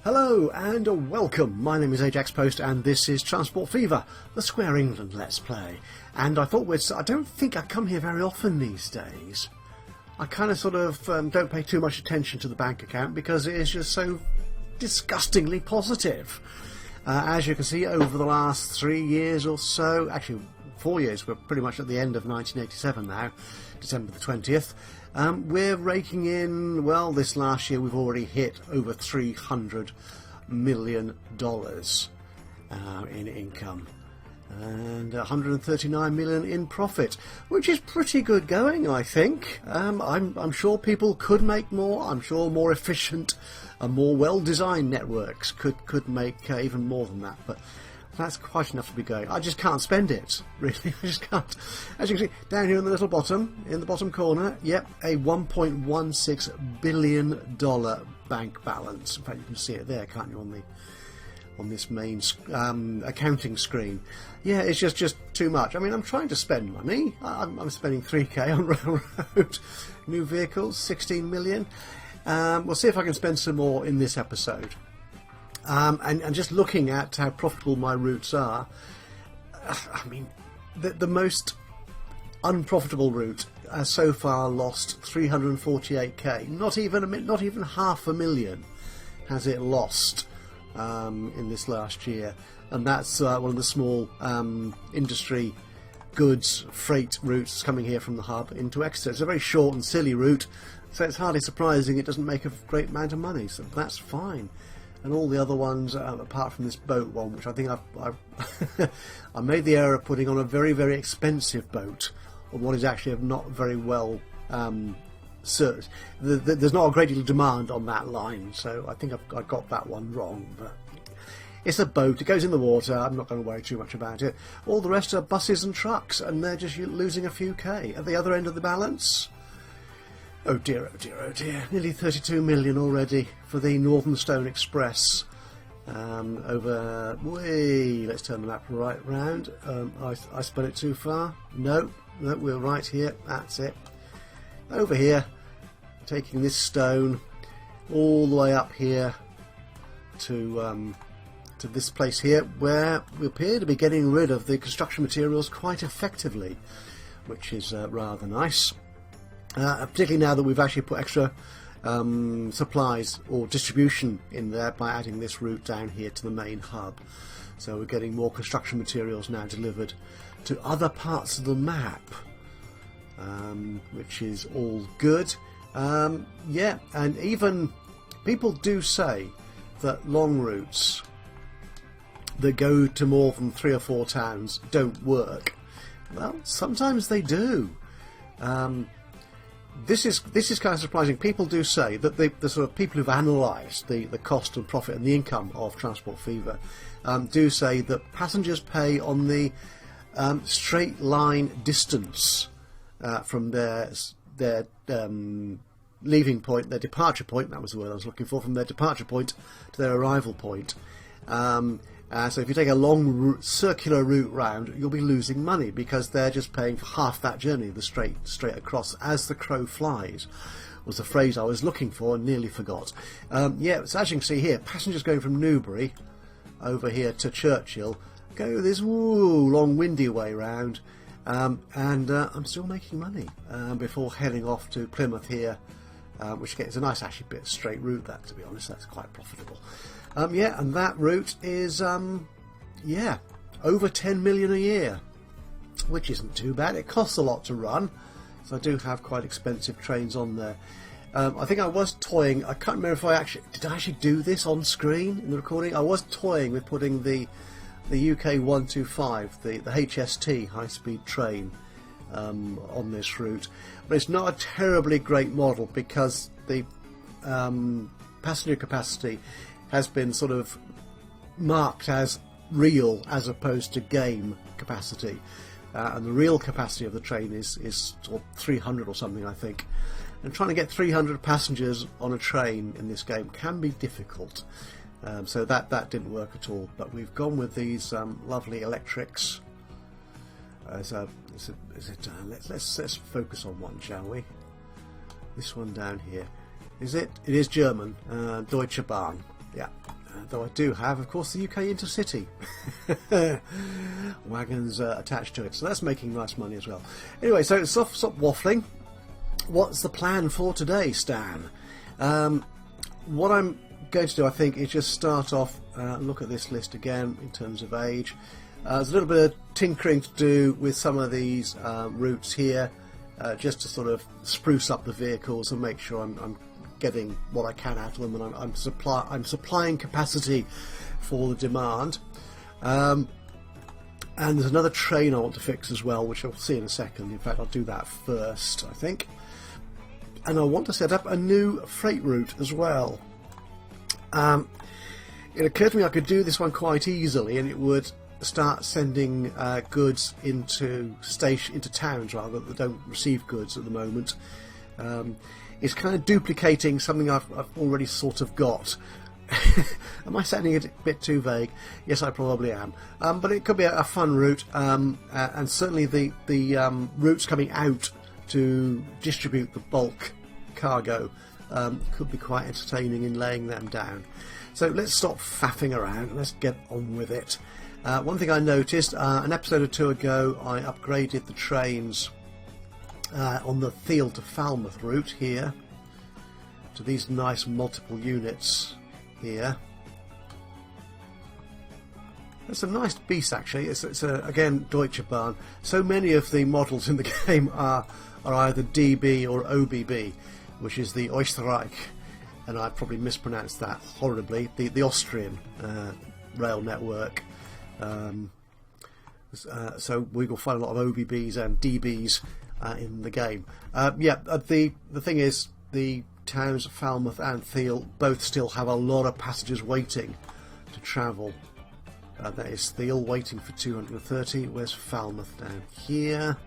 Hello and welcome. My name is Ajaxpost and this is Transport Fever, the Square England Let's Play. And I thought I don't think I come here very often these days. I kind of don't pay too much attention to the bank account because it is just so disgustingly positive. As you can see, over the last 3 years or so, actually 4 years, we're pretty much at the end of 1987 now, December the 20th. We're raking in, well, this last year we've already hit over $300 million in income and 139 million in profit, which is pretty good going, I think. I'm sure people could make more. I'm sure more efficient and more well-designed networks could make even more than that, but that's quite enough to be going. I just can't spend it, really. I just can't. As you can see, down here in the bottom corner, yep, a $1.16 billion bank balance. In fact, you can see it there, can't you, on this main accounting screen? Yeah, it's just too much. I mean, I'm trying to spend money. I'm spending 3k on railroad. New vehicles, 16 million. We'll see if I can spend some more in this episode. And just looking at how profitable my routes are, I mean, the most unprofitable route has so far lost 348k. Not even $500,000 has it lost in this last year, and that's one of the small industry goods freight routes coming here from the hub into Exeter. It's a very short and silly route, so it's hardly surprising it doesn't make a great amount of money. So that's fine. And all the other ones, apart from this boat one, which I think I made the error of putting on a very, very expensive boat, on what is actually not very well served. There's not a great deal of demand on that line, so I think I got that one wrong. But it's a boat, it goes in the water, I'm not going to worry too much about it. All the rest are buses and trucks, and they're just losing a few K. At the other end of the balance, oh dear, oh dear, oh dear. Nearly 32 million already for the Northern Stone Express. Let's turn the map right round. I spun it too far. No, we're right here. That's it. Over here, taking this stone all the way up here to this place here, where we appear to be getting rid of the construction materials quite effectively, which is rather nice. Particularly now that we've actually put extra supplies or distribution in there by adding this route down here to the main hub. So we're getting more construction materials now delivered to other parts of the map, which is all good. Yeah, and even people do say that long routes that go to more than 3 or 4 towns don't work. Well, sometimes they do. This is kind of surprising. People do say that the sort of people who've analysed the cost and profit and the income of Transport Fever do say that passengers pay on the straight line distance from their leaving point, their departure point. That was the word I was looking for. From their departure point to their arrival point. So if you take a long circular route round, you'll be losing money because they're just paying for half that journey, the straight across, as the crow flies, was the phrase I was looking for and nearly forgot. Yeah, so as you can see here, passengers going from Newbury over here to Churchill go this long windy way round, and I'm still making money before heading off to Plymouth here, which gets a nice actually bit straight route. That, to be honest, that's quite profitable. Yeah, and that route is yeah, over 10 million a year, which isn't too bad. It costs a lot to run, so I do have quite expensive trains on there. I think I was toying, I can't remember if I actually do this on screen in the recording. I was toying with putting the UK 125, the HST high-speed train on this route, but it's not a terribly great model because the passenger capacity has been sort of marked as real as opposed to game capacity, and the real capacity of the train is sort of 300 or something, I think. And trying to get 300 passengers on a train in this game can be difficult, so that didn't work at all. But we've gone with these lovely electrics. Let's focus on one, shall we? This one down here. Is it? It is German. Deutsche Bahn. Yeah. Though I do have, of course, the UK Intercity wagons attached to it, so that's making nice money as well. Anyway, so stop waffling. What's the plan for today, Stan? What I'm going to do, I think, is just start off, look at this list again in terms of age. There's a little bit of tinkering to do with some of these routes here, just to sort of spruce up the vehicles and make sure I'm getting what I can out of them, and I'm supplying capacity for the demand. And there's another train I want to fix as well, which I'll see in a second. In fact, I'll do that first, I think. And I want to set up a new freight route as well. It occurred to me I could do this one quite easily, and it would start sending goods into towns rather that don't receive goods at the moment. It's kind of duplicating something I've already sort of got. Am I sounding a bit too vague? Yes, I probably am. But it could be a fun route, and certainly the routes coming out to distribute the bulk cargo could be quite entertaining in laying them down. So let's stop faffing around and let's get on with it. One thing I noticed, an episode or two ago, I upgraded the trains on the Thiel to Falmouth route here to these nice multiple units here. It's a nice beast actually. It's again Deutsche Bahn. So many of the models in the game are either DB or OBB, which is the Österreich, and I probably mispronounced that horribly, the Austrian rail network. So we will find a lot of OBBs and DBs in the game. The thing is, the towns of Falmouth and Thiel both still have a lot of passengers waiting to travel. That is Thiel waiting for 230. Where's Falmouth down here?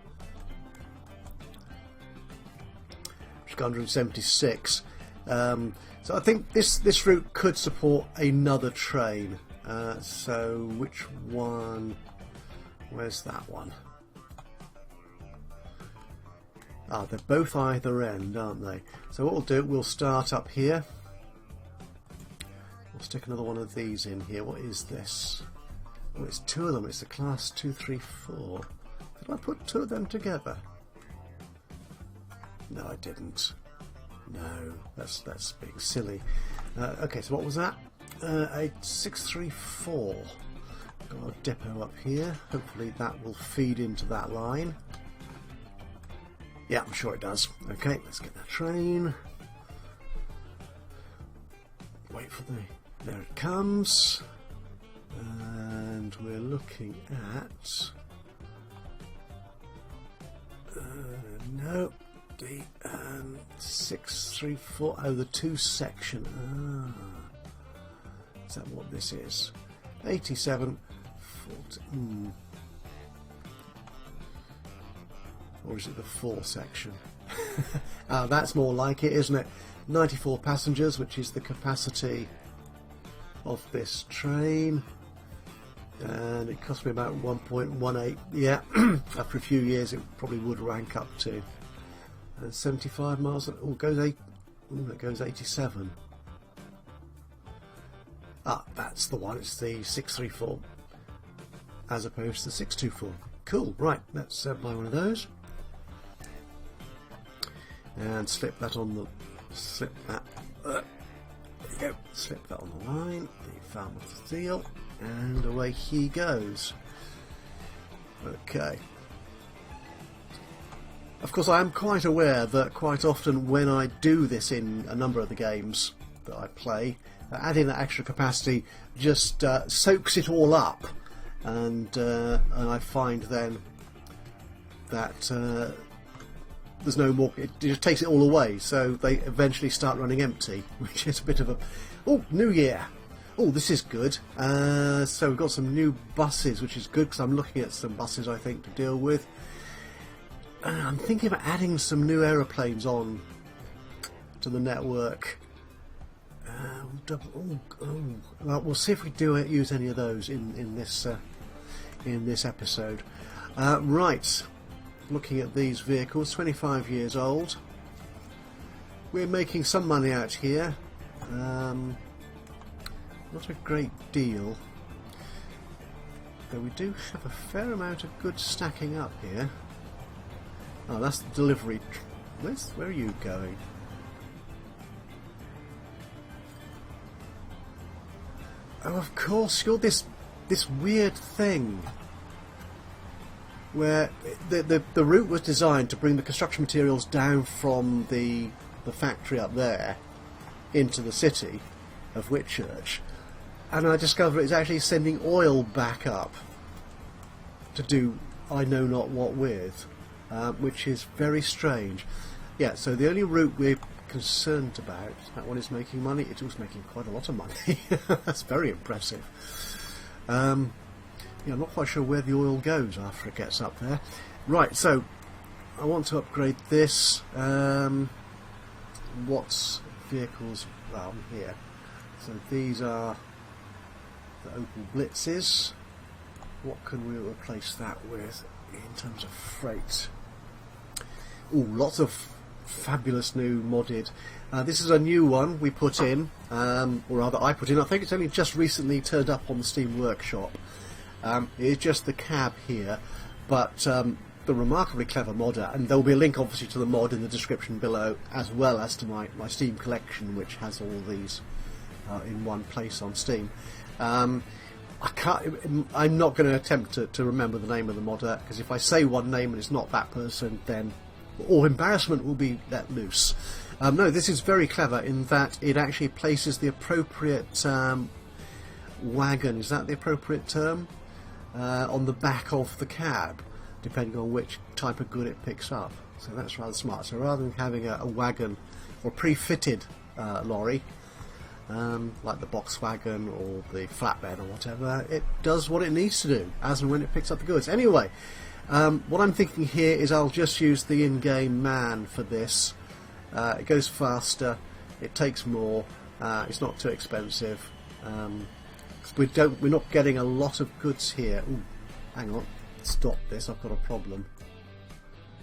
176. So I think this route could support another train. So which one? Where's that one? They're both either end, aren't they? So what we'll do, we'll start up here. We'll stick another one of these in here. What is this? Oh, it's two of them. It's the class 234. Did I put two of them together? No, I didn't. No, that's being silly. Okay, so what was that? A 634. Got a depot up here. Hopefully that will feed into that line. Yeah, I'm sure it does. Okay, let's get that train. Wait for there it comes. And we're looking at... no, the 634, the 2 section. Is that what this is? 87, 40... Or is it the 4 section? That's more like it, isn't it? 94 passengers, which is the capacity of this train. And it cost me about 1.18. Yeah, after a few years it probably would rank up to 75 miles. Oh, it goes 87. That's the one. It's the 634 as opposed to the 624. Cool. Right, let's buy one of those. And slip that on the... there you go. Slip that on the line. The Falmouth Thiel. And away he goes. Okay. Of course, I am quite aware that quite often when I do this in a number of the games that I play, adding that extra capacity just soaks it all up, and I find then that there's no more. It just takes it all away, so they eventually start running empty, which is a bit of a... Oh, New Year! Oh, this is good. So we've got some new buses, which is good because I'm looking at some buses I think to deal with. I'm thinking about adding some new aeroplanes on to the network. Well, we'll see if we do use any of those in this episode. Right, looking at these vehicles, 25 years old. We're making some money out here. not a great deal. Though we do have a fair amount of goods stacking up here. Oh, that's the delivery. Where are you going? Oh, of course, you're this weird thing where the route was designed to bring the construction materials down from the factory up there into the city of Whitchurch, and I discovered it's actually sending oil back up to do I know not what with, which is very strange. Yeah, so the only route we're concerned about, that one is making money. It was making quite a lot of money. That's very impressive. Yeah, I'm not quite sure where the oil goes after it gets up there. Right, so I want to upgrade this. What's vehicles? Well, here. So these are the Opel Blitzes. What can we replace that with in terms of freight? Ooh, lots of fabulous new modded. This is a new one we put in, or rather I put in. I think it's only just recently turned up on the Steam Workshop. It's just the cab here, but the remarkably clever modder, and there will be a link obviously to the mod in the description below, as well as to my Steam collection, which has all these in one place on Steam. I'm not going to attempt to remember the name of the modder, because if I say one name and it's not that person, then all embarrassment will be let loose. No, this is very clever in that it actually places the appropriate wagon, is that the appropriate term, on the back of the cab, depending on which type of good it picks up. So that's rather smart. So rather than having a wagon or pre-fitted lorry, like the box wagon or the flatbed or whatever, it does what it needs to do as and when it picks up the goods. Anyway, what I'm thinking here is I'll just use the in-game man for this. It goes faster, it takes more, it's not too expensive. We're not getting a lot of goods here. Ooh, hang on, stop this, I've got a problem.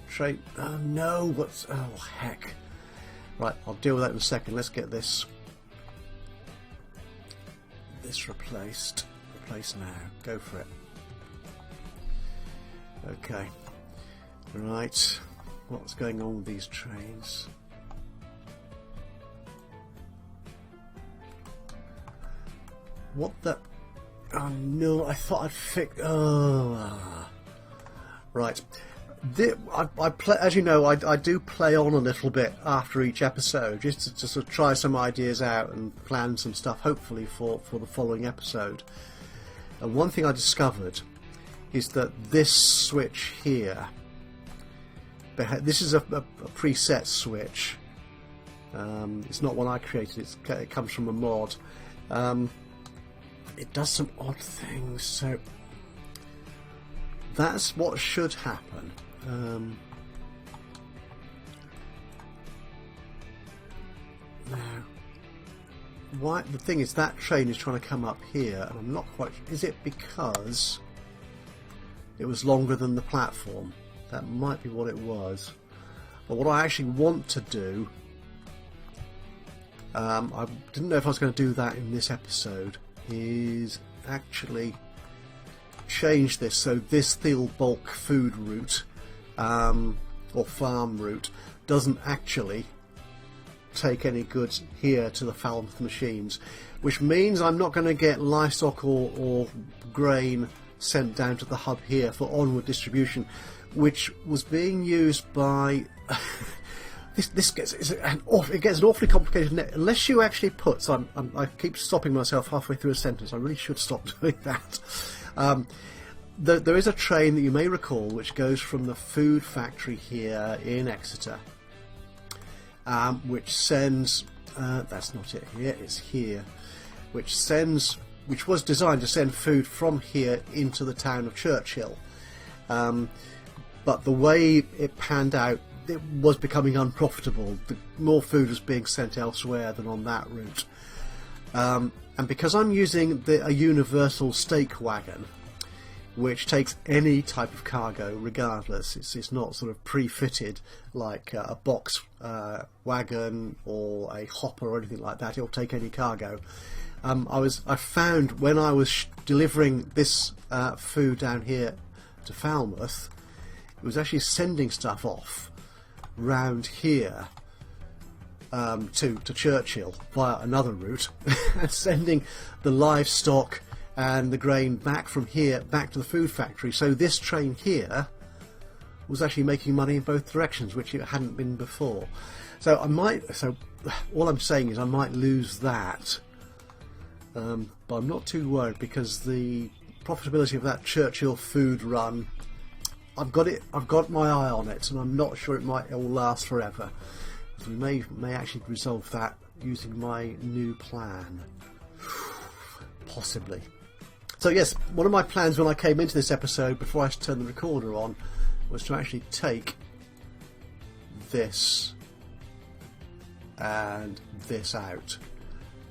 Train, oh no, oh heck. Right, I'll deal with that in a second. Let's get this replaced. Replace now, go for it. Okay, right, what's going on with these trains? What the... Oh no, I thought I'd fix... Oh... Right. I play, as you know, I do play on a little bit after each episode, just to sort of try some ideas out and plan some stuff, hopefully, for the following episode. And one thing I discovered is that this switch here... This is a preset switch. It's not one I created, it comes from a mod. It does some odd things, so that's what should happen. Now, why? The thing is, that train is trying to come up here, and I'm not quite. Is it because it was longer than the platform? That might be what it was. But what I actually want to do, I didn't know if I was going to do that in this episode, is actually change this so this steel bulk food route or farm route doesn't actually take any goods here to the Falmouth machines, which means I'm not going to get livestock or grain sent down to the hub here for onward distribution, which was being used by it gets an awfully complicated net unless you actually put. So I keep stopping myself halfway through a sentence. I really should stop doing that. There is a train that you may recall which goes from the food factory here in Exeter, which sends. That's not it. Here it's here, which was designed to send food from here into the town of Churchill. But the way it panned out, it was becoming unprofitable. More food was being sent elsewhere than on that route. And because I'm using a universal stake wagon, which takes any type of cargo regardless, it's not sort of pre-fitted like a box wagon or a hopper or anything like that, it'll take any cargo. I found when I was delivering this food down here to Falmouth, it was actually sending stuff off round here to Churchill via another route, and sending the livestock and the grain back from here back to the food factory. So this train here was actually making money in both directions, which it hadn't been before. So all I'm saying is I might lose that, but I'm not too worried, because the profitability of that Churchill food run, I've got my eye on it, and I'm not sure it will last forever. So we may actually resolve that using my new plan, possibly. So yes, one of my plans when I came into this episode, before I turned the recorder on, was to actually take this and this out.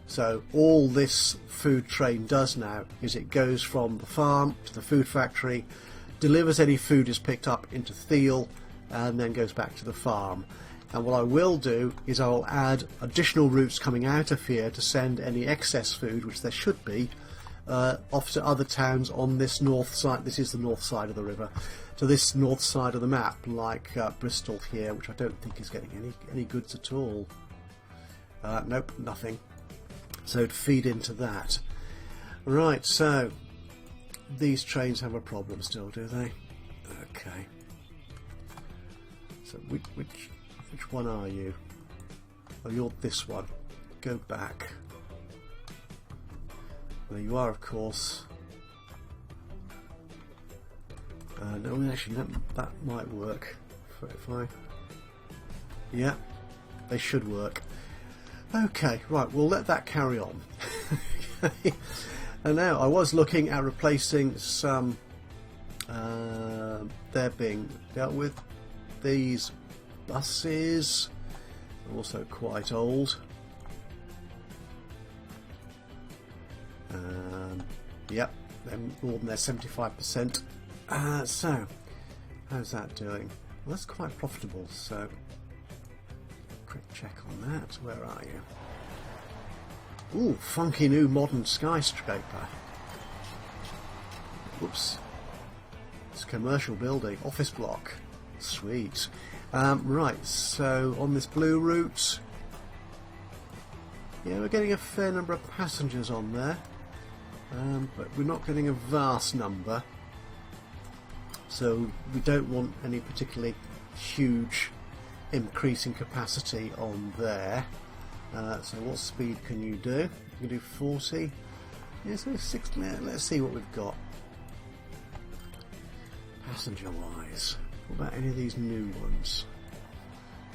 So all this food train does now is it goes from the farm to the food factory, delivers any food is picked up into Thiel, and then goes back to the farm. And what I will do is I'll add additional routes coming out of here to send any excess food, which there should be, off to other towns on this north side. This is the north side of the river, to this north side of the map, like Bristol here, which I don't think is getting any goods at all. Nope, nothing. So to feed into that. Right, so these trains have a problem still, do they? Okay. So which one are you? Oh, you're this one. Go back. There you are, of course. No, actually, that might work. Yeah, they should work. Okay, right, we'll let that carry on. Okay. And now I was looking at replacing some. They're being dealt with. These buses are also quite old. Yep, they're more than their 75%. So, how's that doing? Well, that's quite profitable, so quick check on that. Where are you? Ooh, funky new modern skyscraper. Whoops. It's a commercial building, office block. Sweet. Right, so on this blue route, yeah, we're getting a fair number of passengers on there, but we're not getting a vast number, so we don't want any particularly huge increase in capacity on there. So what speed can you do? You can do 40. Yeah, so 60. Let's see what we've got passenger wise. What about any of these new ones?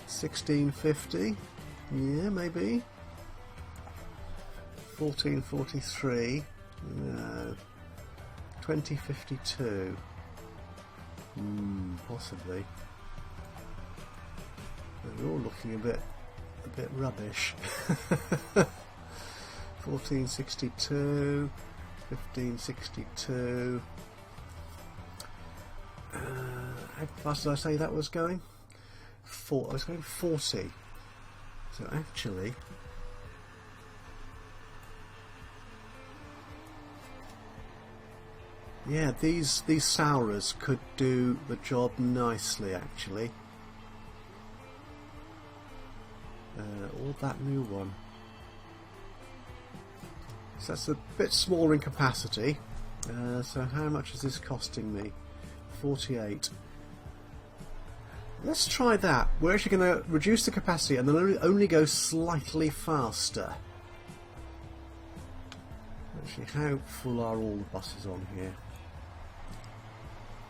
1650. Yeah, maybe. 1443. No. 2052. Possibly. They're all looking a bit rubbish. 1462. 1562. How fast did I say that was going? I was going 40. So actually, yeah, these Sauras could do the job nicely, actually. Or that new one. So that's a bit smaller in capacity. So how much is this costing me? 48. Let's try that. We're actually going to reduce the capacity and then only go slightly faster. Actually, how full are all the buses on here?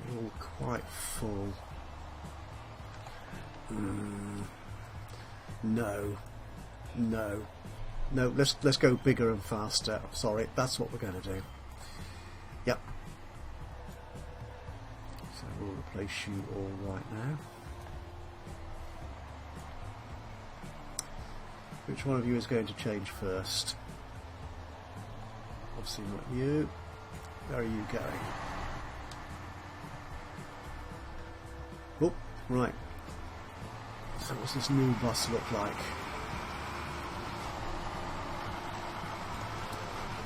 They're all quite full. No. Let's go bigger and faster. Sorry, that's what we're going to do. Yep. So we'll replace you all right now. Which one of you is going to change first? Obviously not you. Where are you going? Oh, right. So what's this new bus look like?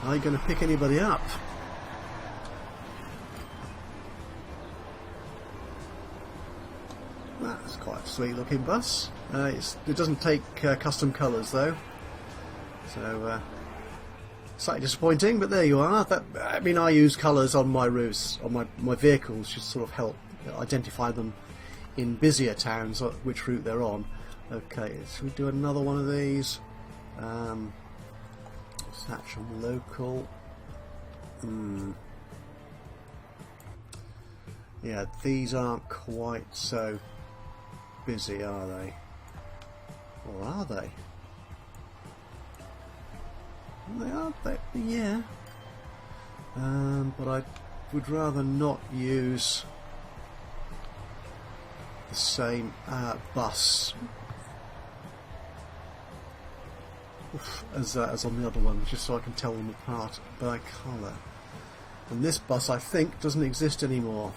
Are you going to pick anybody up? That's quite a sweet looking bus. It doesn't take custom colours though, so slightly disappointing, but there you are. I mean, I use colours on my routes, on my vehicles, just sort of help identify them in busier towns, which route they're on. Okay, should we do another one of these? Attach on local. Yeah, these aren't quite so busy, are they? Or are they? They are, yeah. But I would rather not use the same bus as on the other one, just so I can tell them apart by colour. And this bus, I think, doesn't exist anymore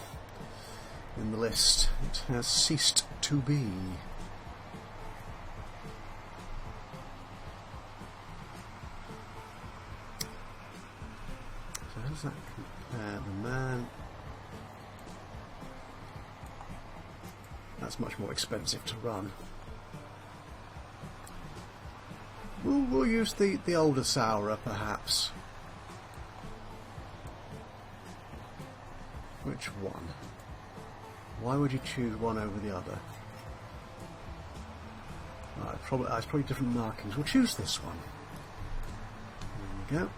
in the list. It has ceased to be. So how does that compare? The man... That's much more expensive to run. We'll use the older Saurer, perhaps. Which one? Why would you choose one over the other? Right, it's probably different markings. We'll choose this one. There we go.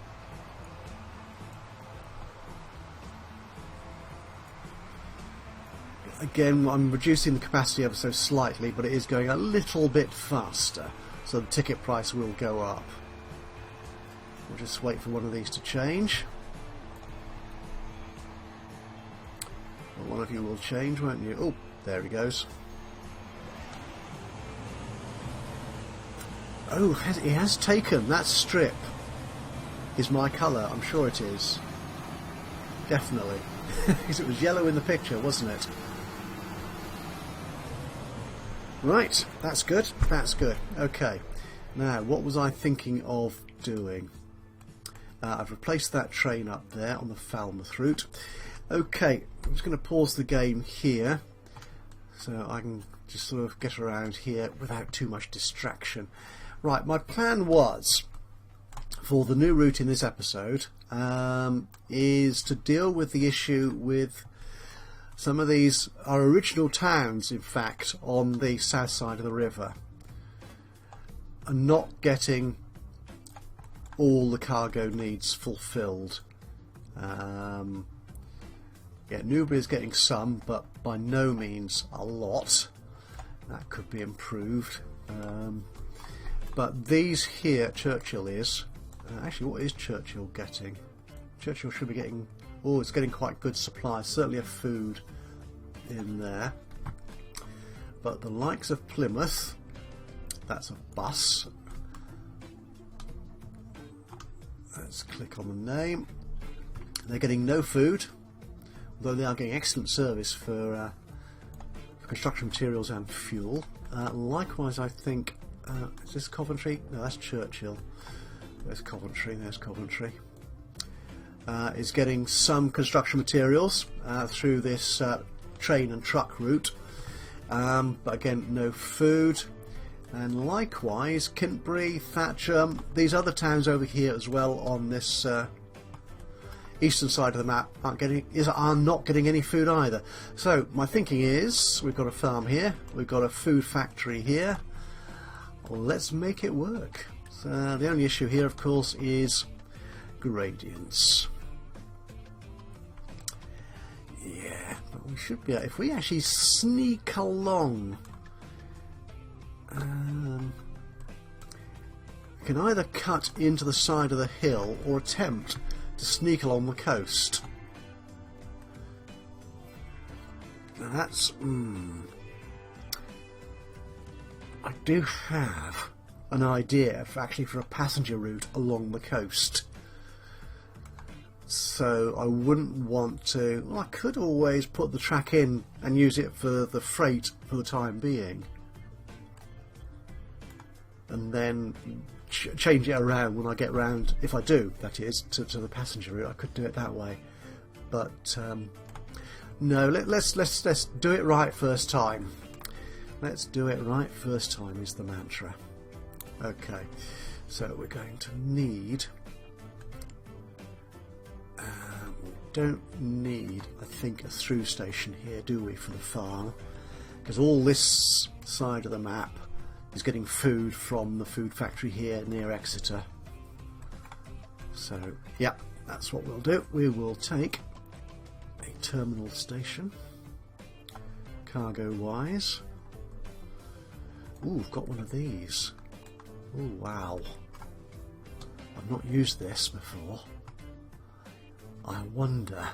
Again, I'm reducing the capacity ever so slightly, but it is going a little bit faster, so the ticket price will go up. We'll just wait for one of these to change. Well, one of you will change, won't you? Oh, there he goes. Oh, he has taken that strip. Is my colour? I'm sure it is. Definitely. Because it was yellow in the picture, wasn't it? Right, that's good, that's good. Okay, now what was I thinking of doing? I've replaced that train up there on the Falmouth route. Okay, I'm just going to pause the game here so I can just sort of get around here without too much distraction. Right, my plan was, for the new route in this episode, is to deal with the issue with some of these are original towns, in fact, on the south side of the river, and not getting all the cargo needs fulfilled. Yeah, Newbury's getting some, but by no means a lot. That could be improved. But these here, Churchill is... actually, what is Churchill getting? Churchill should be getting... Oh, it's getting quite good supply, certainly of food in there. But the likes of Plymouth, that's a bus. Let's click on the name. They're getting no food, although they are getting excellent service for construction materials and fuel. Likewise, I think, is this Coventry? No, that's Churchill. There's Coventry, there's Coventry. Is getting some construction materials through this train and truck route, but again no food. And likewise Kintbury, Thatcham, these other towns over here as well on this eastern side of the map are not getting any food either. So my thinking is, we've got a farm here, we've got a food factory here, let's make it work. So the only issue here of course is gradients. Yeah, but we should be, if we actually sneak along, we can either cut into the side of the hill or attempt to sneak along the coast. Now that's... I do have an idea for a passenger route along the coast. So I wouldn't want to... Well, I could always put the track in and use it for the freight for the time being. And then change it around when I get round, if I do, that is, to the passenger route. I could do it that way, but no. Let's do it right first time. Let's do it right first time is the mantra. Okay, so we're going to need. We don't need, I think, a through station here, do we, for the farm? Because all this side of the map is getting food from the food factory here near Exeter. So, yeah, that's what we'll do. We will take a terminal station, cargo-wise. Ooh, we've got one of these. Ooh, wow. I've not used this before. I wonder.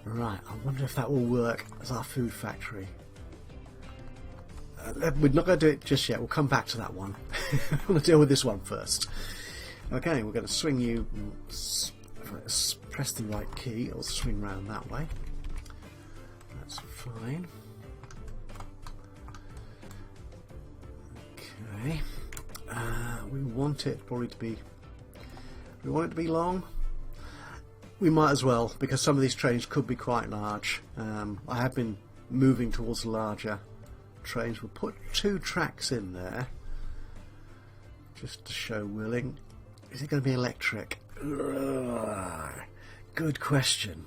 Right, I wonder if that will work as our food factory. We're not going to do it just yet. We'll come back to that one. I'm going to deal with this one first. Okay, we're going to swing you. Press the right key. It'll swing round that way. That's fine. Okay. We want it probably to be. We want it to be long. We might as well, because some of these trains could be quite large. I have been moving towards larger trains. We'll put 2 tracks in there just to show willing. Is it going to be electric? Good question.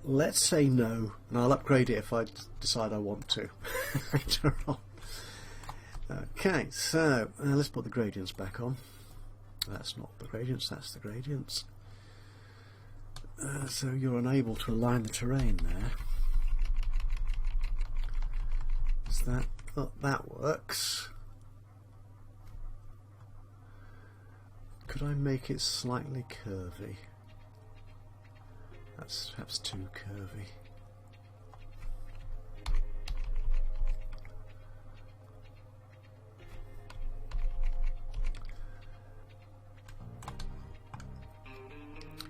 Let's say no, and I'll upgrade it if I decide I want to later on. Okay, so let's put the gradients back on. That's not the gradients, that's the gradients. So you're unable to align the terrain there. Is that, oh, that works. Could I make it slightly curvy? That's perhaps too curvy.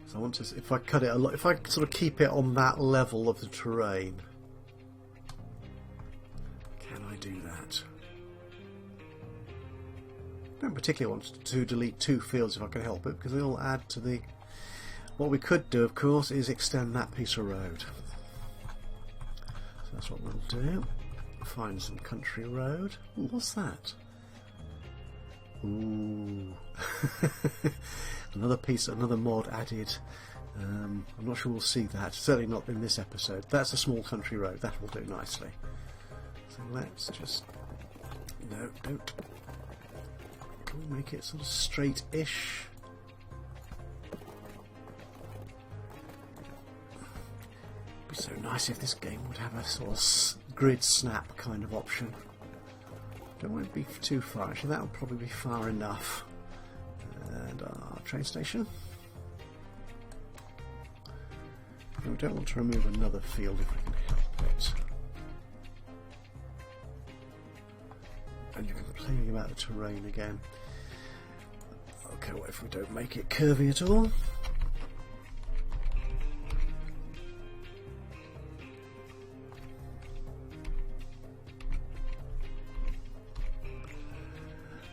So I want to, if I cut it a lot, if I sort of keep it on that level of the terrain, can I do that? I don't particularly want to delete 2 fields if I can help it, because it'll add to the. What we could do, of course, is extend that piece of road. So that's what we'll do. Find some country road. Ooh, what's that? Ooh. Another piece, another mod added. I'm not sure we'll see that. Certainly not in this episode. That's a small country road. That will do nicely. So let's just. No, don't. Can we make it sort of straight-ish? It'd be so nice if this game would have a sort of grid snap kind of option. Don't want it to be too far. Actually, that will probably be far enough. And our train station. And we don't want to remove another field if we can help it. And you're complaining about the terrain again. Okay, what if we don't make it curvy at all?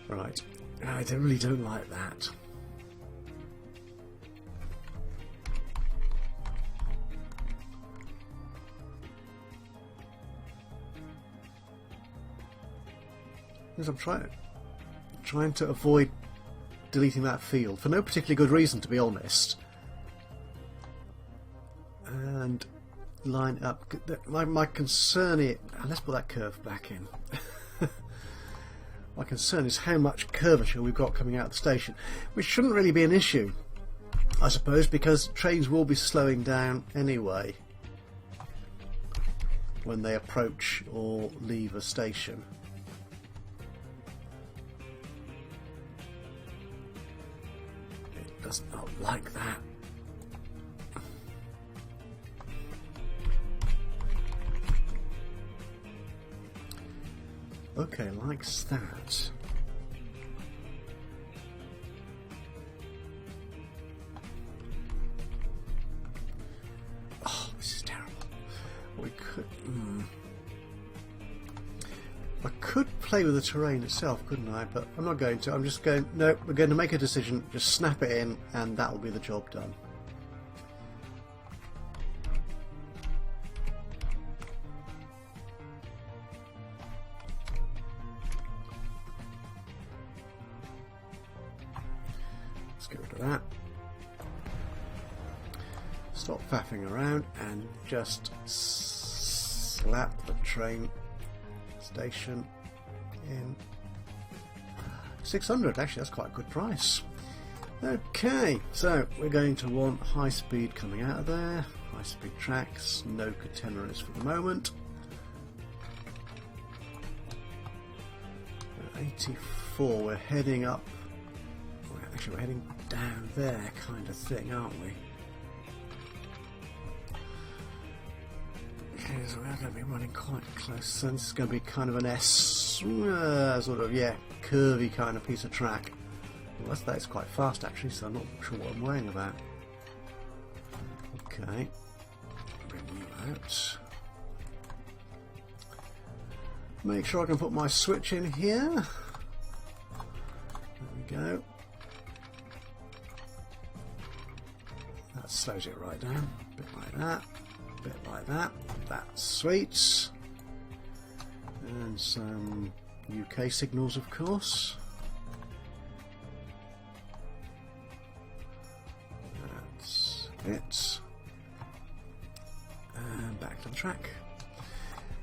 Right, I really don't like that. Because I'm trying to avoid deleting that field for no particularly good reason, to be honest. And line up. My concern is, let's put that curve back in. My concern is how much curvature we've got coming out of the station, which shouldn't really be an issue, I suppose, because trains will be slowing down anyway when they approach or leave a station. It does not like that. Okay, likes that. Oh, this is terrible. We could. I play with the terrain itself, couldn't I? But I'm not going to. I'm just going, no, we're going to make a decision, just snap it in, and that will be the job done. Let's get rid of that. Stop faffing around and just slap the train station in. 600, actually that's quite a good price. Okay, so we're going to want high speed coming out of there, high speed tracks, no catenaries for the moment. 84, we're heading up, actually we're heading down there kind of thing, aren't we? So we're going to be running quite close, so this is going to be kind of an S, sort of, yeah, curvy kind of piece of track. Well, that's quite fast actually, so I'm not sure what I'm worrying about. Okay, bring you out. Make sure I can put my switch in here. There we go. That slows it right down, a bit like that. Bit like that. That's sweet. And some UK signals, of course. That's it. And back to the track.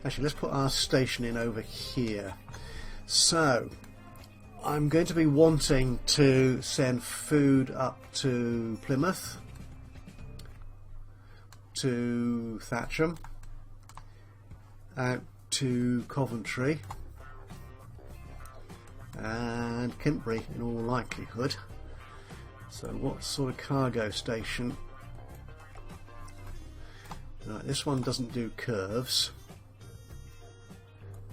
Actually, let's put our station in over here. So, I'm going to be wanting to send food up to Plymouth, to Thatcham, out to Coventry and Kintbury in all likelihood. So what sort of cargo station? Right, this one doesn't do curves.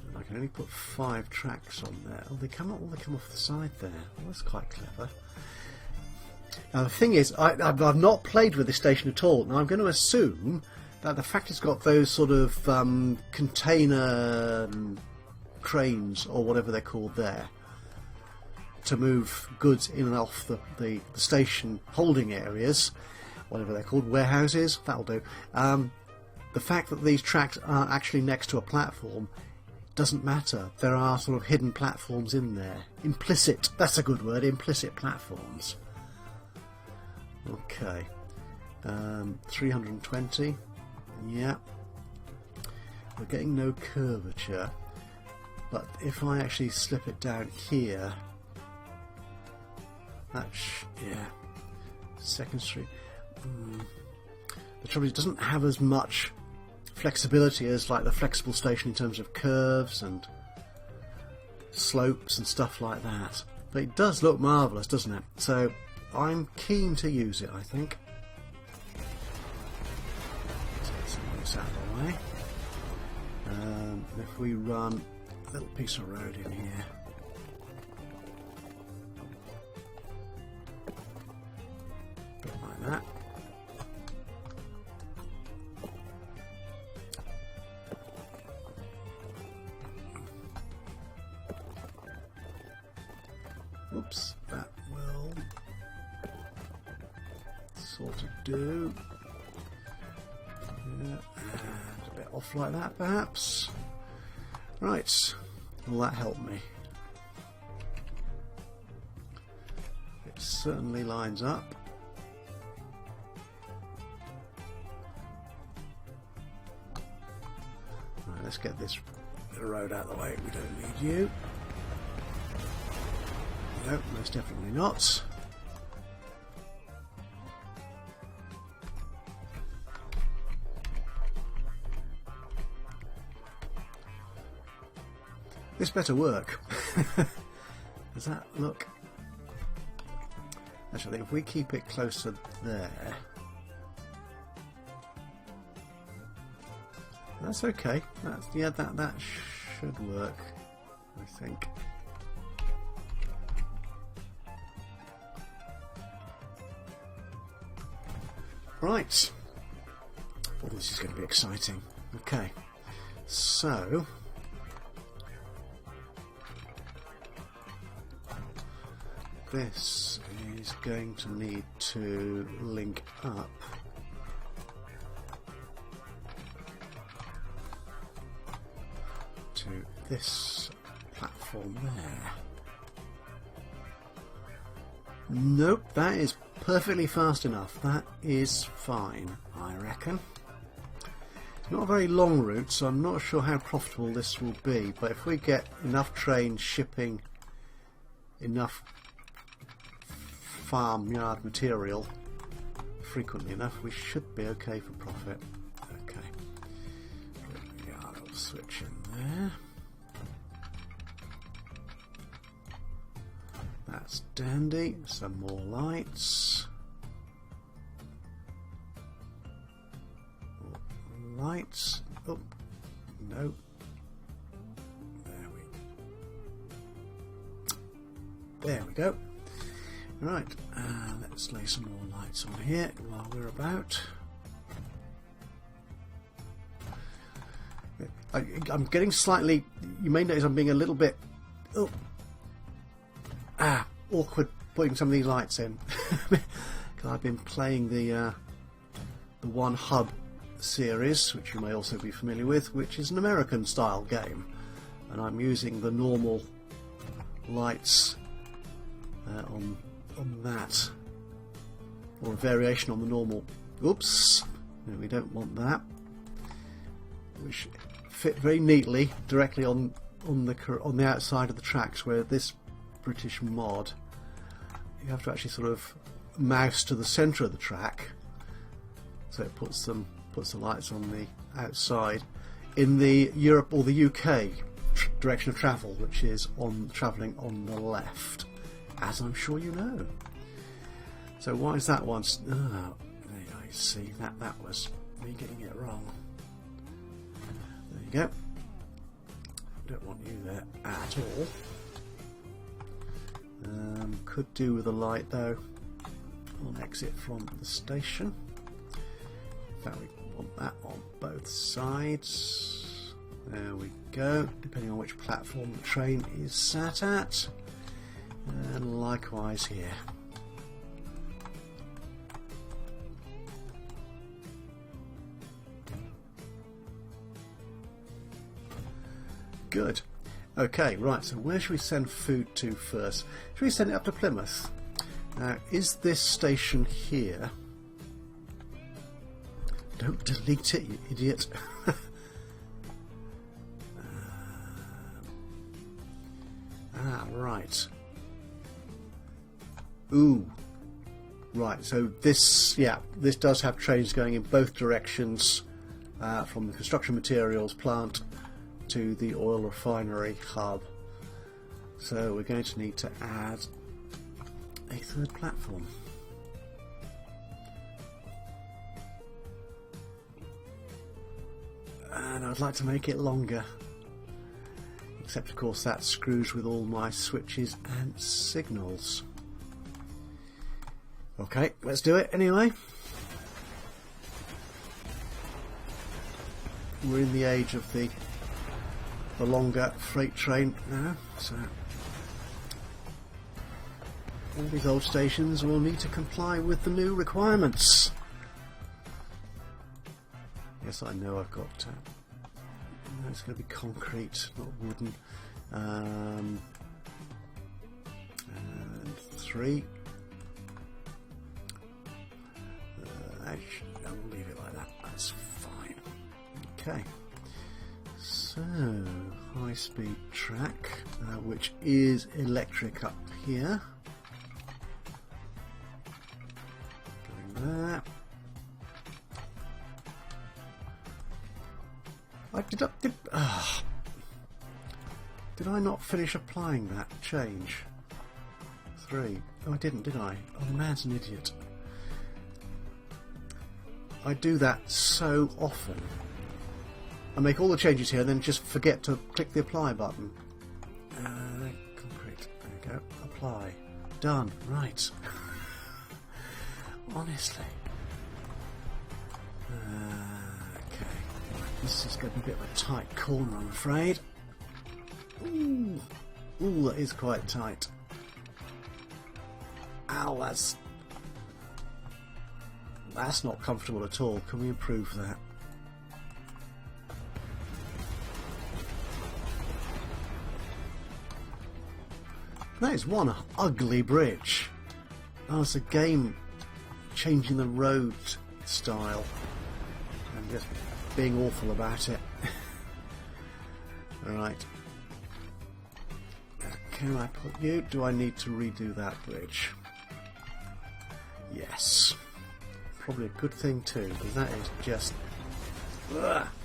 And I can only put 5 tracks on there. Oh, they come off the side there. Well, that's quite clever. Now the thing is, I've not played with this station at all. Now I'm going to assume that the fact it's got those sort of container cranes or whatever they're called there to move goods in and off the station holding areas, whatever they're called, warehouses, that'll do. The fact that these tracks are actually next to a platform doesn't matter. There are sort of hidden platforms in there. Implicit, that's a good word, implicit platforms. Okay, 320, yeah, we're getting no curvature, but if I actually slip it down here, that's, yeah, 2nd Street, the trouble is it doesn't have as much flexibility as like the flexible station in terms of curves and slopes and stuff like that, but it does look marvellous, doesn't it? So I'm keen to use it, I think. Let's get some of this out of the way. If we run a little piece of road in here. A bit like that. Oops, that will sort of do. Yeah, and a bit off like that perhaps. Right, will that help me? It certainly lines up. Right, let's get this bit of road out of the way, we don't need you. No, most definitely not. This better work. Does that look? Actually, if we keep it closer there, that's okay. That's, yeah, that should work, I think. Right. Oh, this is going to be exciting. Okay. So this is going to need to link up to this platform there. Nope, that is perfectly fast enough. That is fine, I reckon. It's not a very long route, so I'm not sure how profitable this will be, but if we get enough trains shipping enough farmyard material frequently enough, we should be okay for profit. Okay, yeah, I'll switch in there. That's dandy. Some more lights. More lights. Oh, no. There we go. Right, let's lay some more lights on here while we're about. I'm getting slightly, you may notice I'm being a little bit awkward putting some of these lights in. Because I've been playing the One Hub series, which you may also be familiar with, which is an American style game, and I'm using the normal lights on that, or a variation on the normal. Oops, no, we don't want that. Which fit very neatly directly on the outside of the tracks, where this British mod you have to actually sort of mouse to the centre of the track, so it puts the lights on the outside. In the Europe or the UK direction of travel, which is travelling on the left, as I'm sure you know. So why is that one? Oh, I see that was me getting it wrong. There you go. Don't want you there at all. Could do with a light though on exit from the station. In fact, we want that on both sides. There we go, depending on which platform the train is sat at. And likewise here. Good. Okay, right, so where should we send food to first? Should we send it up to Plymouth? Now, is this station here? Don't delete it, you idiot. Right. Ooh. Right, so this does have trains going in both directions from the construction materials plant to the oil refinery hub. So we're going to need to add a third platform. And I'd like to make it longer. Except of course that screws with all my switches and signals. Okay, let's do it anyway. We're in the age of the longer freight train now, so all these old stations will need to comply with the new requirements. Yes, I know I've got it's going to be concrete, not wooden. And 3. Actually, I'll leave it like that. That's fine. Okay. So, high-speed track, which is electric up here. Going there. Did I not finish applying that change? 3. Oh, I didn't, did I? Oh, the man's an idiot. I do that so often. I make all the changes here and then just forget to click the apply button. Concrete. There we go. Apply. Done. Right. Honestly. Okay. This is going to be a bit of a tight corner, I'm afraid. Ooh. Ooh, that is quite tight. Ow, that's not comfortable at all. Can we improve that? That is one ugly bridge. Oh, it's a game changing the road style and just being awful about it. Alright. Can I put you? Do I need to redo that bridge? Yes. Probably a good thing too, because that is just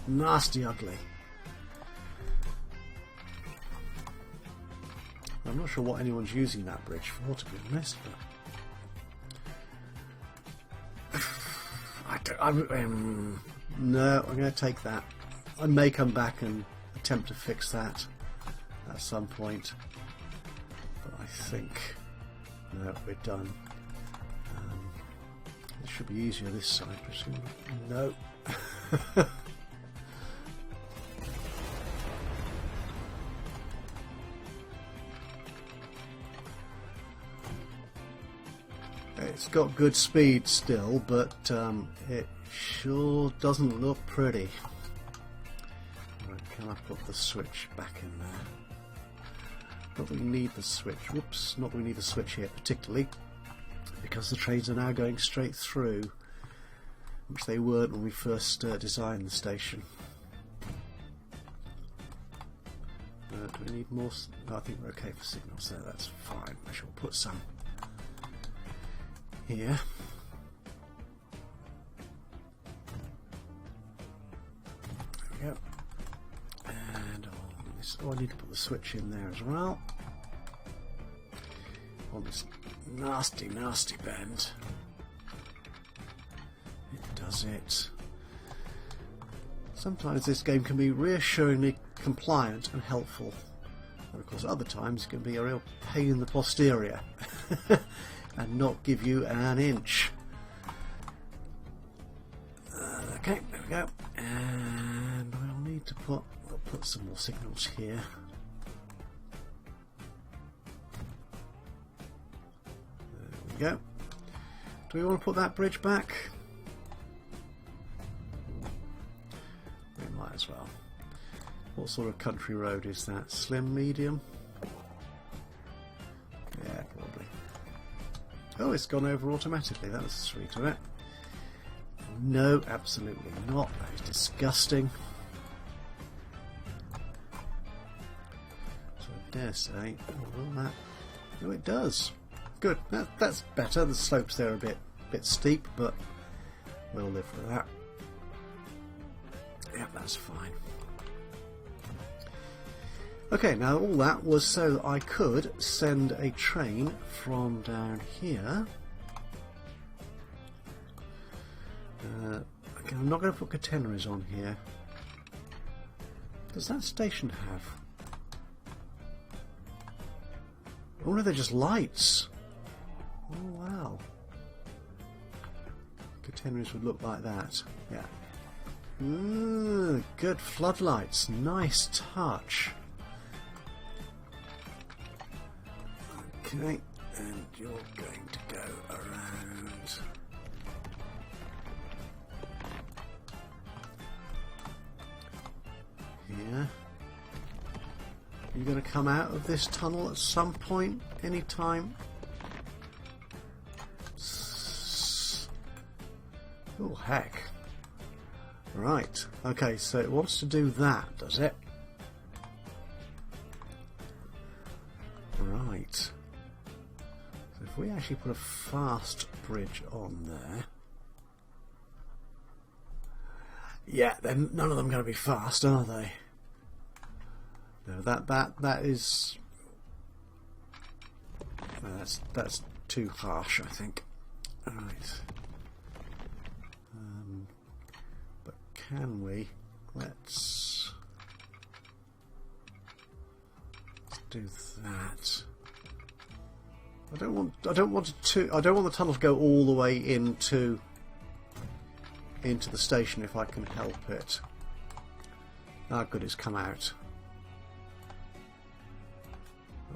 nasty ugly. I'm not sure what anyone's using that bridge for, to be honest, but no, I'm going to take that. I may come back and attempt to fix that at some point, but I think no, we're done. It should be easier this side, presumably. No. It's got good speed still, but it sure doesn't look pretty. Right, can I put the switch back in there? Not that we need the switch. Whoops, not that we need the switch here particularly, because the trains are now going straight through, which they weren't when we first designed the station. Do we need more? No, I think we're okay for signals there. That's fine. I shall put some here. There we go. And I need to put the switch in there as well. On this nasty, nasty bend. It does it. Sometimes this game can be reassuringly compliant and helpful. And of course other times it can be a real pain in the posterior. And not give you an inch. Okay, there we go. And we'll need to put some more signals here. There we go. Do we want to put that bridge back? We might as well. What sort of country road is that? Slim, medium? Yeah, probably. Oh, it's gone over automatically. That was sweet of it. No, absolutely not. That is disgusting. So I dare say, will that? Oh, it does. Good. That's better. The slopes there are a bit steep, but we'll live with that. Yep, that's fine. Okay, now all that was so that I could send a train from down here. Okay, I'm not going to put catenaries on here. Does that station have? Oh no, they're just lights. Oh wow. Catenaries would look like that. Yeah. Good floodlights. Nice touch. Okay, and you're going to go around. Here. You're going to come out of this tunnel at some point, anytime. Oh, heck. Right, okay, so it wants to do that, does it? Right. So if we actually put a fast bridge on there... Yeah, then none of them are going to be fast, are they? No, that is... That's too harsh, I think. Alright. But can we... Let's do that. I don't want the tunnel to go all the way into the station if I can help it. Ah, good, it's come out.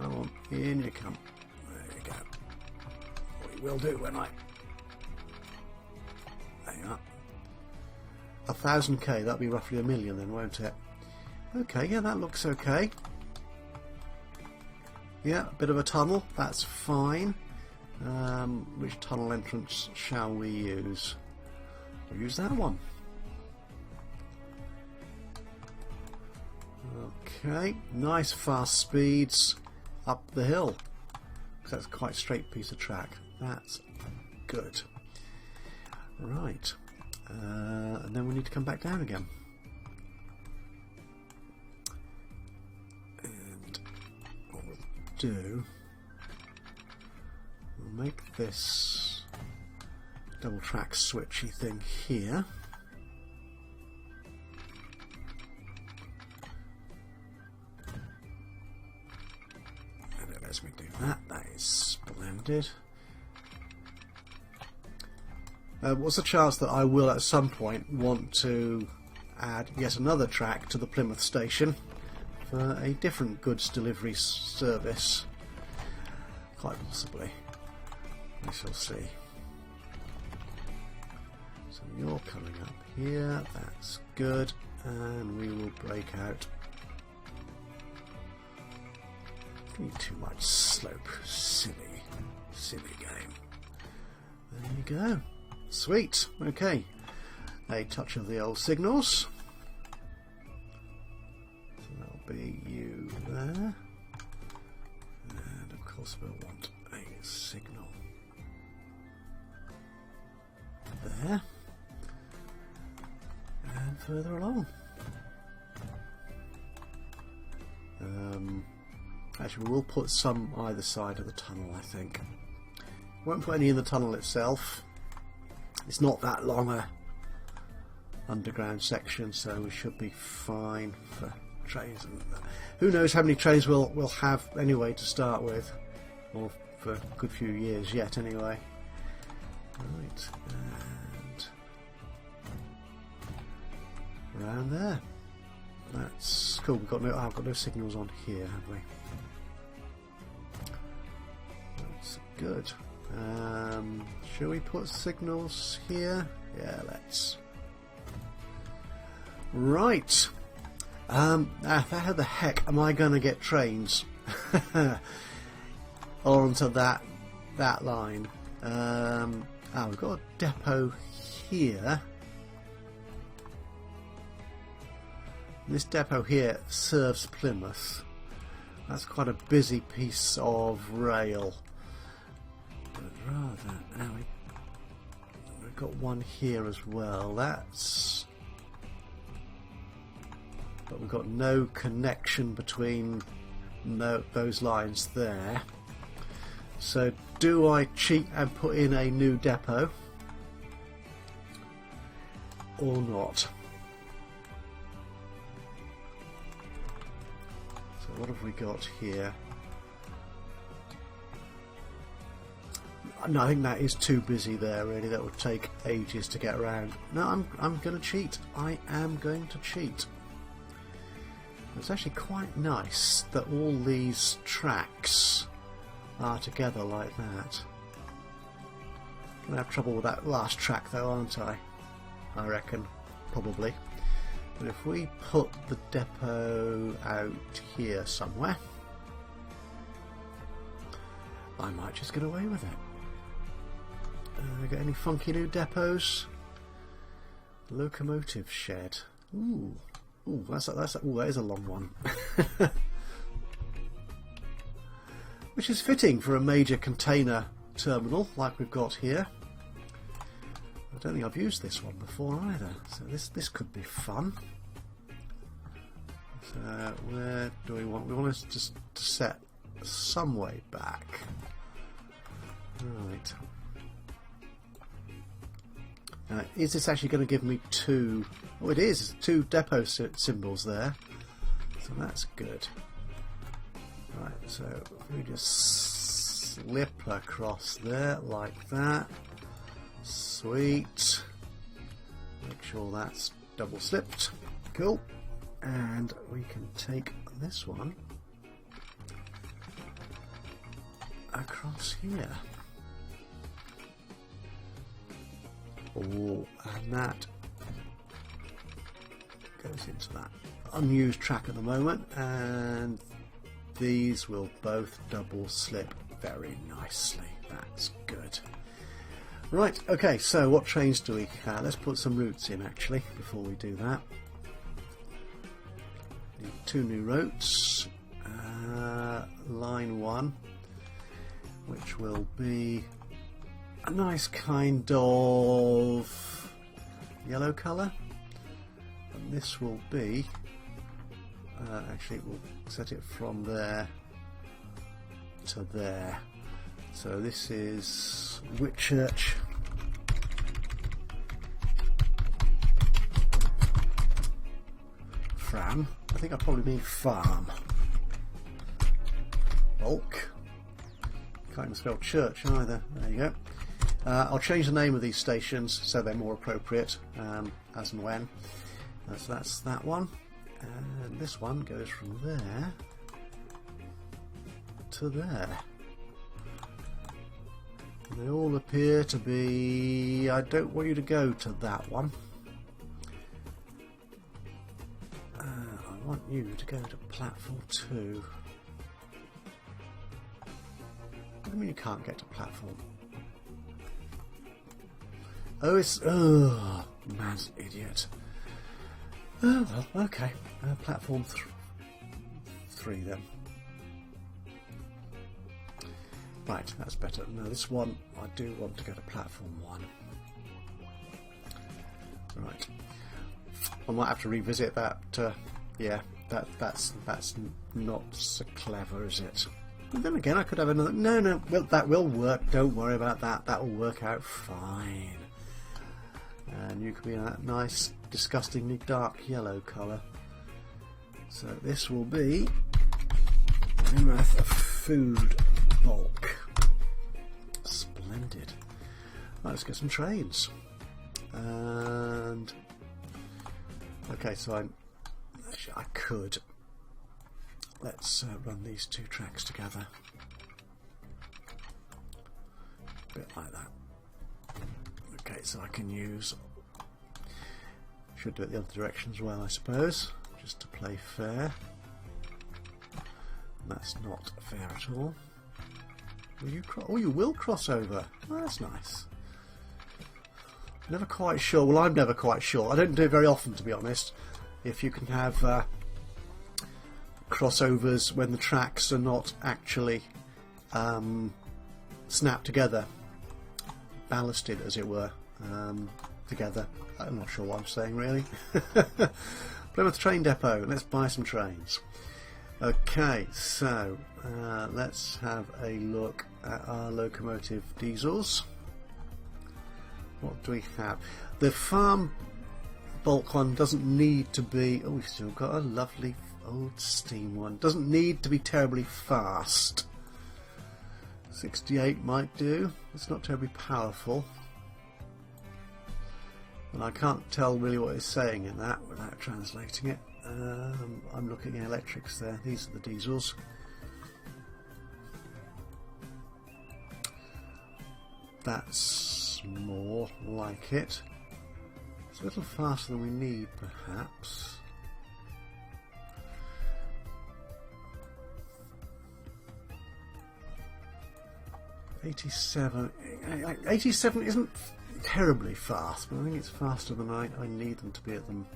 I want in you come. There you go. It will do when I... There you are. 1,000k, that'll be roughly 1 million then, won't it? Okay, yeah, that looks okay. Yeah, a bit of a tunnel, that's fine. Which tunnel entrance shall we use? We'll use that one. Okay, nice fast speeds up the hill. That's quite a straight piece of track. That's good. Right. And then we need to come back down again. And what we'll do, we'll make this double track switchy thing here. And it lets me do that. That is splendid. What's the chance that I will at some point want to add yet another track to the Plymouth station for a different goods delivery service? Quite possibly. We shall see. So you're coming up here, that's good, and we will break out. Need too much slope. Silly game. There you go. Sweet. Okay. A touch of the old signals. So that'll be you there. And of course we'll want a signal there. And further along. Actually, we'll put some either side of the tunnel, I think. Won't put any in the tunnel itself. It's not that long a underground section, so we should be fine for trains. And who knows how many trains we'll have anyway to start with, or for a good few years yet anyway. Right, and around there. That's cool. We've got no. I've got no signals on here, have we? That's good. Shall we put signals here? Yeah, let's. Right. How the heck am I going to get trains onto that line? We've got a depot here. This depot here serves Plymouth. That's quite a busy piece of rail. But rather, now we've got one here as well. That's. But we've got no connection between those lines there. So, do I cheat and put in a new depot or not? So, what have we got here? No, I think that is too busy there, really. That would take ages to get around. No, I'm going to cheat. I am going to cheat. It's actually quite nice that all these tracks are together like that. I'm going to have trouble with that last track though, aren't I? I reckon. Probably. But if we put the depot out here somewhere, I might just get away with it. Got any funky new depots? Locomotive shed. Ooh, that is a long one. Which is fitting for a major container terminal like we've got here. I don't think I've used this one before either, so this could be fun. So where do we want? We want to just set some way back. Right. Is this actually going to give me two? Oh, it is. Two depot symbols there. So that's good. Right, so if we just slip across there like that. Sweet. Make sure that's double slipped. Cool. And we can take this one across here. Oh, and that goes into that unused track at the moment, and these will both double slip very nicely. That's good. Right, okay, so what trains do we have? Let's put some routes in actually before we do that. Need 2 new routes. Line 1, which will be a nice kind of yellow colour, and this will be actually we'll set it from there to there. So this is Whitchurch Fram. I think I probably mean farm. Bulk. Can't even spell church either. There you go. I'll change the name of these stations so they're more appropriate as and when. So that's that one. And this one goes from there to there. And they all appear to be... I don't want you to go to that one. I want you to go to platform 2. What do you mean you can't get to platform? Oh, it's... Oh, mad idiot. Oh, well, okay. Platform 3 then. Right, that's better. No, this one, I do want to go to platform 1. Right. I might have to revisit that. Yeah, that's not so clever, is it? And then again, I could have another... No, well, that will work. Don't worry about that. That will work out fine. And you could be in that nice, disgustingly dark yellow colour. So this will be a food bulk. Splendid. Right, let's get some trains. And okay, so I could. Let's run these 2 tracks together. A bit like that. Okay, so I can use... Should do it the other direction as well, I suppose, just to play fair. That's not fair at all. Will you oh, you will cross over. Oh, that's nice. Never quite sure. Well, I'm never quite sure. I don't do it very often, to be honest. If you can have crossovers when the tracks are not actually snapped together, ballasted, as it were, together. I'm not sure what I'm saying, really. Plymouth Train Depot. Let's buy some trains. Okay, so let's have a look at our locomotive diesels. What do we have? The farm bulk one doesn't need to be... Oh, we've still got a lovely old steam one. Doesn't need to be terribly fast. 68 might do. It's not terribly powerful. And I can't tell really what it's saying in that without translating it. I'm looking at electrics there. These are the diesels. That's more like it. It's a little faster than we need, perhaps. '87 isn't terribly fast, but I think it's faster than I need them to be at them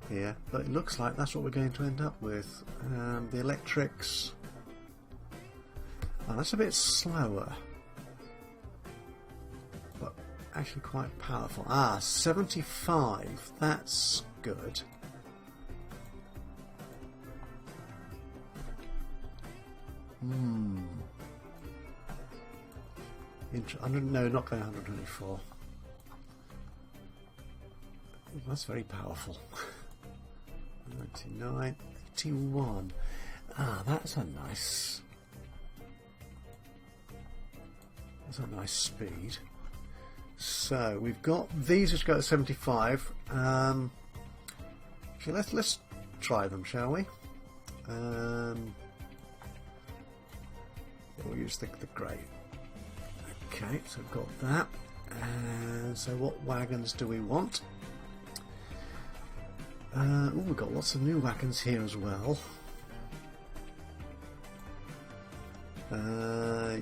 here. But it looks like that's what we're going to end up with. The electrics... Oh, that's a bit slower, but actually quite powerful. 75. That's good. No, not going 124. That's very powerful. 99, 81. That's a nice speed. So we've got these which go at 75. Actually, let's try them, shall we? We'll use the grey. Okay, so we've got that. And so what wagons do we want? Oh, we've got lots of new wagons here as well.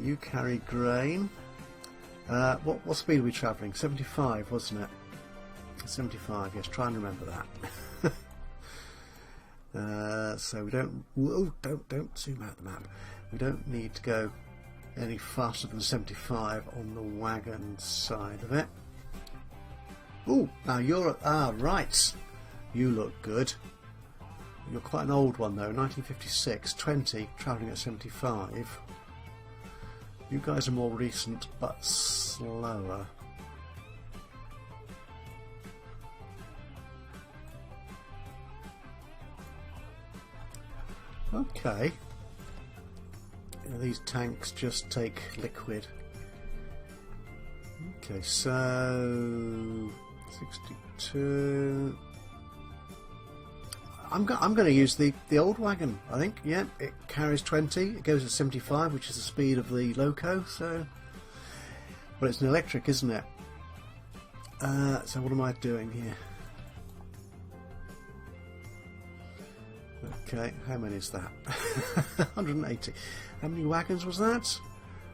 You carry grain. What speed are we travelling? 75, wasn't it? 75, yes, try and remember that. So we don't... Whoa, don't zoom out the map. We don't need to go any faster than 75 on the wagon side of it. Oh, now you're... right. You look good. You're quite an old one though, 1956, 20, travelling at 75. You guys are more recent but slower. Okay. These tanks just take liquid. Okay, so 62. I'm going to use the old wagon, I think. Yeah, it carries 20. It goes at 75, which is the speed of the loco. So, but it's an electric, isn't it? So what am I doing here? Okay, how many is that? 180. How many wagons was that?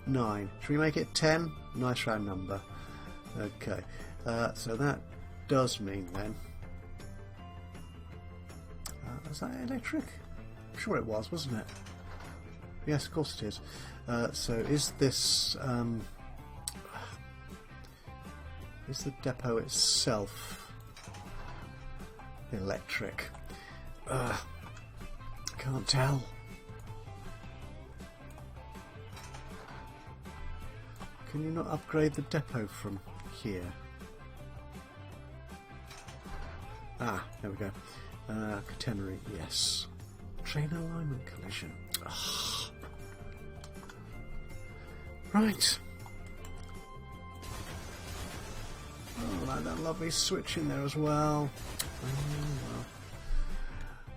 9. Should we make it 10? Nice round number. Okay, so that does mean then... is that electric? I'm sure it was, wasn't it? Yes, of course it is. So is this... is the depot itself electric? Can't tell. Can you not upgrade the depot from here? Ah, there we go. Catenary, yes. Train alignment collision. Ugh. Right. Oh, like that lovely switch in there as well.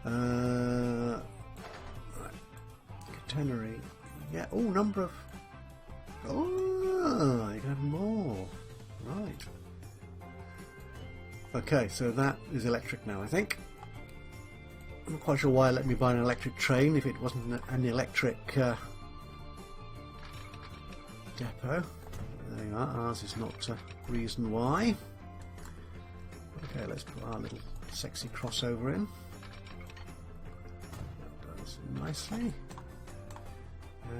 Right. Catenary. Yeah. Oh, number of. Oh, you can have more. Right. Okay, so that is electric now, I think. I'm not quite sure why it let me buy an electric train if it wasn't an electric depot. There you are, ours is not a reason why. Okay, let's put our little sexy crossover in. That does nicely.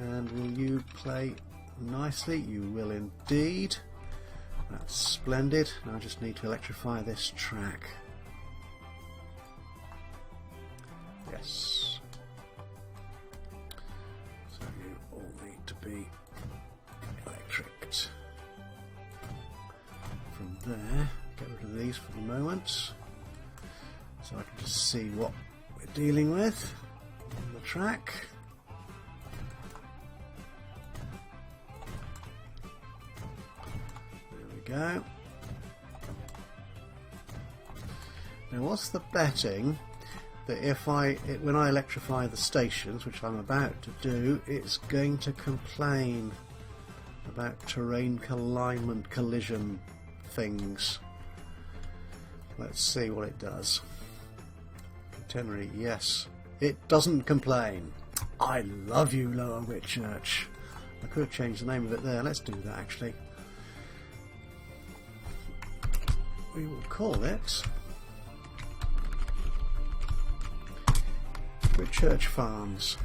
And will you play nicely? You will indeed. That's splendid. Now I just need to electrify this track. Yes. So you all need to be electricked. From there, get rid of these for the moment, so I can just see what we're dealing with on the track. There we go. Now what's the betting that if when I electrify the stations, which I'm about to do, it's going to complain about terrain alignment collision things. Let's see what it does. Catenary, yes. It doesn't complain. I love you, Lower Whitchurch. I could have changed the name of it there. Let's do that actually. We will call it Whitchurch Farms.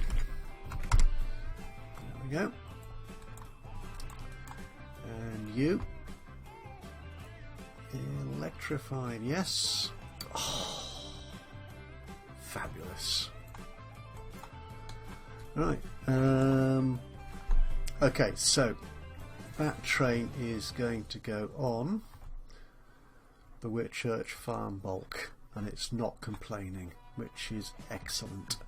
There we go. And you. Electrified, yes. Oh, fabulous. Right. Okay, so that train is going to go on the Whitchurch Farm bulk, and it's not complaining, which is excellent.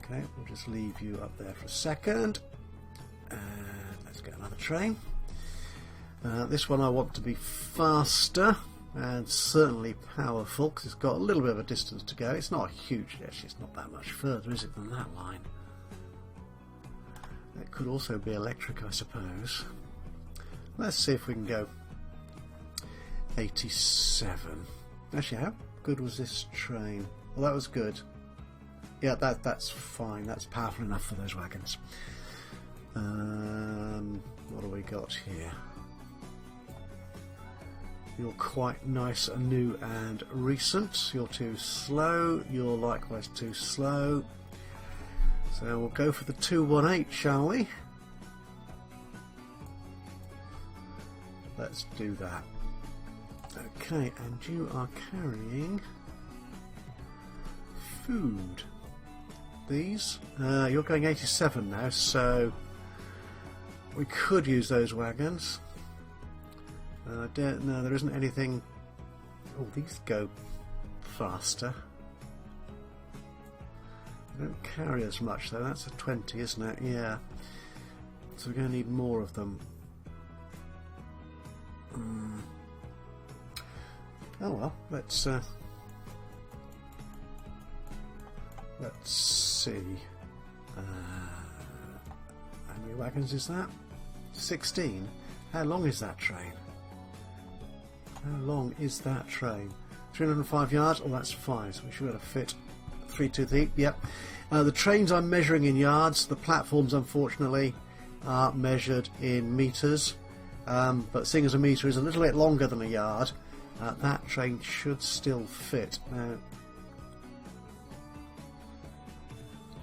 Okay, we'll just leave you up there for a second, and let's get another train. This one I want to be faster and certainly powerful, because it's got a little bit of a distance to go. It's not a huge, actually it's not that much further, is it, than that line? It could also be electric, I suppose. Let's see if we can go 87. Actually, how good was this train? Well, that was good. Yeah, that's fine. That's powerful enough for those wagons. What do we got here? You're quite nice and new and recent. You're too slow. You're likewise too slow. So we'll go for the 218, shall we? Let's do that. Okay, and you are carrying food. These? You're going 87 now, so we could use those wagons. I don't know, there isn't anything... Oh, these go faster. They don't carry as much though, that's a 20, isn't it? Yeah. So we're going to need more of them. Oh well, let's see. How many wagons is that? 16? How long is that train? How long is that train? 305 yards? Oh, that's fine, so we should be able to fit 3 to the... Yep. The trains I'm measuring in yards. The platforms, unfortunately, are measured in metres. But seeing as a metre is a little bit longer than a yard, that train should still fit. Now,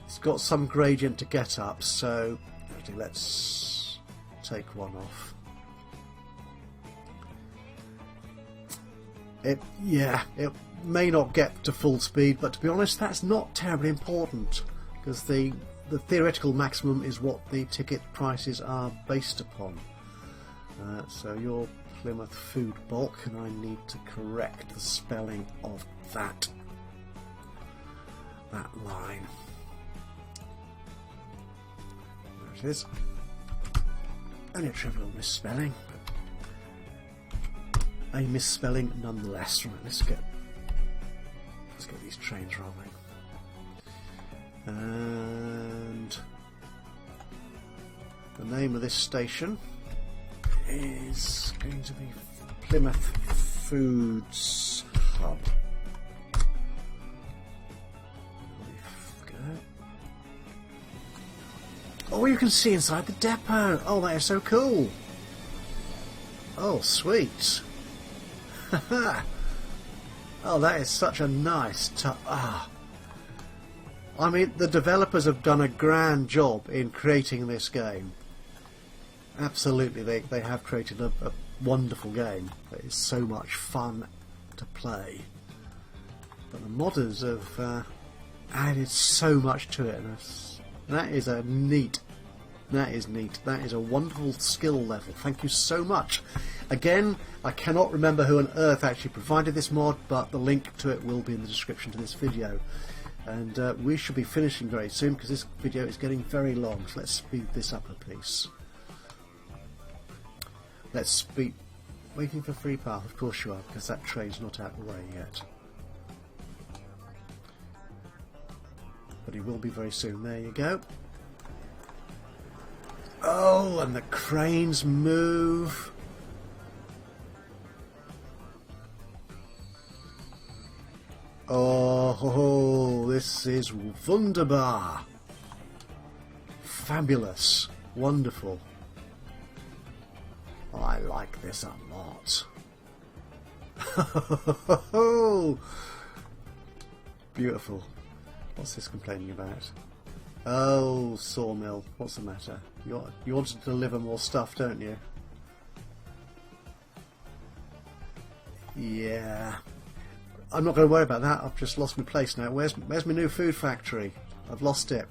it's got some gradient to get up, so actually let's take one off. It may not get to full speed, but to be honest, that's not terribly important, because the theoretical maximum is what the ticket prices are based upon. So you're Plymouth Food Bulk, and I need to correct the spelling of that line. There it is. Only a trivial misspelling, but a misspelling nonetheless. Right, let's get these trains rolling. And the name of this station is going to be Plymouth Foods Hub. Oh, you can see inside the depot. Oh, that is so cool. Oh, sweet. Oh, that is such a nice touch. I mean, the developers have done a grand job in creating this game. Absolutely, they have created a wonderful game that is so much fun to play. But the modders have added so much to it, and that is neat. That is neat. That is a wonderful skill level. Thank you so much. Again, I cannot remember who on earth actually provided this mod, but the link to it will be in the description to this video. And we should be finishing very soon, because this video is getting very long. So let's speed this up a piece. Let's speed... Waiting for free path, of course you are, because that train's not out of the way yet. But he will be very soon. There you go. Oh, and the cranes move. Oh, this is wunderbar. Fabulous. Wonderful. I like this a lot. Beautiful. What's this complaining about? Oh, sawmill. What's the matter? You want to deliver more stuff, don't you? Yeah. I'm not going to worry about that. I've just lost my place now. Where's my new food factory? I've lost it.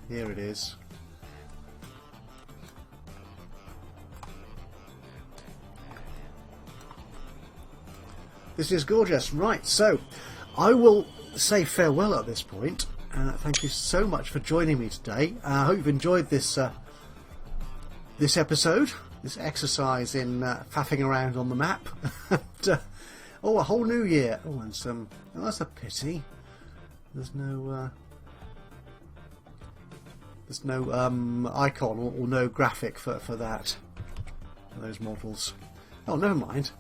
Here it is. This is gorgeous. Right, so I will say farewell at this point. Thank you so much for joining me today. I hope you've enjoyed this this episode, this exercise in faffing around on the map. And, oh, a whole new year. Oh, and some... Oh, that's a pity. There's no icon or no graphic for that. those models. Oh, never mind.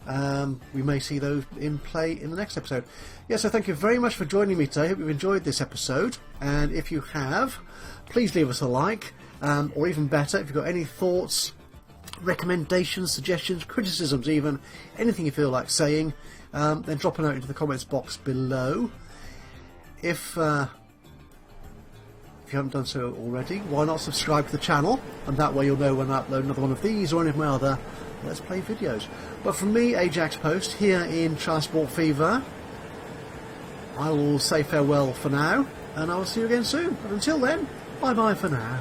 We may see those in play in the next episode. Yeah, so thank you very much for joining me today. I hope you've enjoyed this episode. And if you have, please leave us a like. Or even better, if you've got any thoughts, recommendations, suggestions, criticisms even, anything you feel like saying, then drop a note into the comments box below. If you haven't done so already, why not subscribe to the channel, and that way you'll know when I upload another one of these or any of my other Let's Play videos. But from me, Ajaxpost, here in Transport Fever, I will say farewell for now, and I will see you again soon. But until then, bye bye for now.